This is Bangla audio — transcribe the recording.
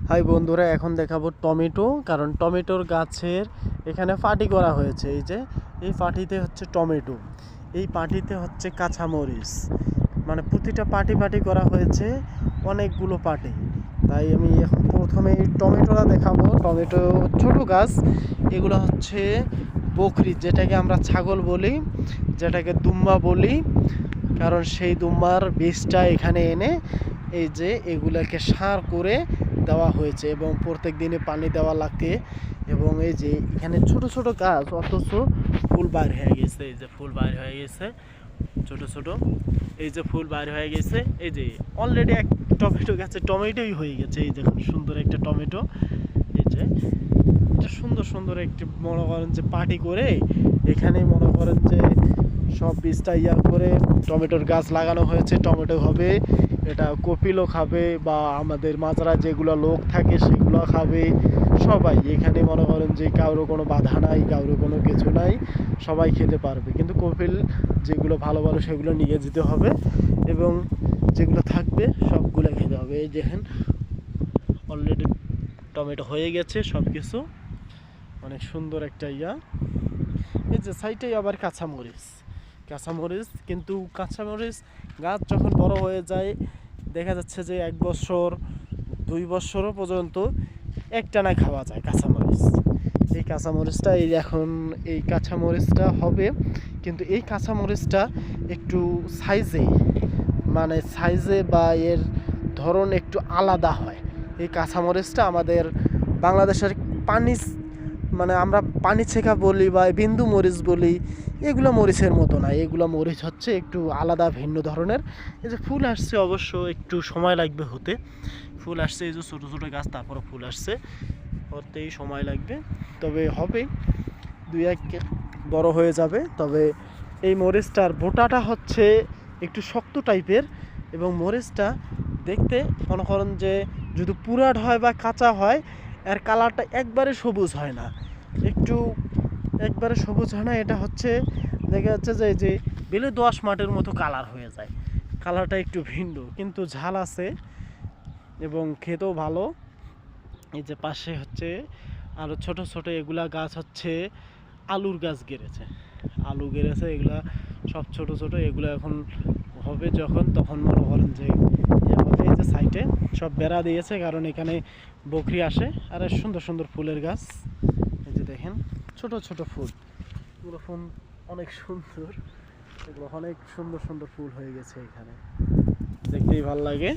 হাই বন্ধুরা, এখন দেখাবো টমেটো। কারণ টমেটোর গাছের এখানে পাটি করা হয়েছে। এই যে এই পাটিতে হচ্ছে টমেটো, এই পাটিতে হচ্ছে কাঁচামরিচ, মানে প্রতিটা পাটি পাটি করা হয়েছে, অনেকগুলো পাটি। তাই আমি এখন প্রথমে এই টমেটোটা দেখাবো। টমেটো ছোট গাছ, এগুলো হচ্ছে বকরি, যেটাকে আমরা ছাগল বলি, যেটাকে দুম্বা বলি। কারণ সেই দুম্বার বীজটা এখানে এনে এই যে এগুলাকে সার করে দেওয়া হয়েছে এবং প্রত্যেক দিনে পানি দেওয়া লাগে। এবং এই যে এখানে ছোট ছোট গাছ, অথচ ফুল বাইর হয়ে গেছে। এই যে ফুল বাইর হয়ে গেছে ছোট ছোট, এই যে ফুল বাইর হয়ে গেছে। এই যে অলরেডি এক টমেটো গাছে টমেটোই হয়ে গেছে। এই দেখুন সুন্দর একটা টমেটো। এই যে এটা সুন্দর সুন্দর একটি মনে করেন যে পাটি করে এখানে মনে করেন যে সব বীজটা করে টমেটোর গাছ লাগানো হয়েছে। টমেটো হবে, এটা কপিলও খাবে বা আমাদের মাজরা যেগুলো লোক থাকে সেগুলো খাবে সবাই। এখানে মনে করেন যে কারো কোনো বাধা নাই, কারো কোনো কিছু নাই, সবাই খেতে পারবে। কিন্তু কপিল যেগুলো ভালো ভালো সেগুলো নিয়ে যেতে হবে এবং যেগুলো থাকবে সবগুলো খেতে হবে। এই দেখেন অলরেডি টমেটো হয়ে গেছে সব কিছু, অনেক সুন্দর একটা এই যে সাইডে আবার কাঁচামরিচ, কিন্তু কাঁচামরিচ গাছ যখন বড় হয়ে যায় দেখা যাচ্ছে যে 1 বছর 2 বছরও পর্যন্ত একটানা খাওয়া যায় কাঁচামরিচ। এই কাঁচামরিচটা এখন এই কাঁচামরিচটা হবে, কিন্তু এই কাঁচামরিচটা একটু সাইজে বা এর ধরন একটু আলাদা হয়। এই কাঁচামরিচটা আমাদের বাংলাদেশের পানি, মানে আমরা পানি ছেঁকা বলি বা বিন্দু মরিচ বলি, এগুলো মরিচের মতো না। এগুলো মরিচ হচ্ছে একটু আলাদা, ভিন্ন ধরনের। এই যে ফুল আসছে, অবশ্য একটু সময় লাগবে হতে। ফুল আসছে, এই যে ছোটো ছোটো গাছ, তারপরে ফুল আসছে, হতেই সময় লাগবে, তবে হবে, 2-1 বড় হয়ে যাবে। তবে এই মরিচটার বোটাটা হচ্ছে একটু শক্ত টাইপের এবং মরিচটা দেখতে মনে করেন যে যদি পুরাট হয় বা কাঁচা হয়, এর কালারটা একবারে সবুজ হয় না, একবারে সবুজ হয় না। এটা হচ্ছে দেখা যাচ্ছে যে এই যে বেলে দোআঁশ মাটির মতো কালার হয়ে যায়। কালারটা একটু ভিন্ন, কিন্তু ঝাল আছে এবং খেতেও ভালো। এই যে পাশে হচ্ছে আরও ছোট ছোট এগুলা গাছ হচ্ছে আলুর গাছ আলু গেড়েছে। এগুলা সব ছোট ছোট, এগুলো এখন হবে যখন, তখন মনে করেন যে এই যে সাইডে সব বেড়া দিয়েছে, কারণ এখানে বকরি আসে। আর সুন্দর সুন্দর ফুলের গাছ, এই যে দেখেন ছোট ছোট ফুল, এগুলো ফুল অনেক সুন্দর, এগুলো অনেক সুন্দর সুন্দর ফুল হয়ে গেছে এখানে, দেখতেই ভালো লাগে।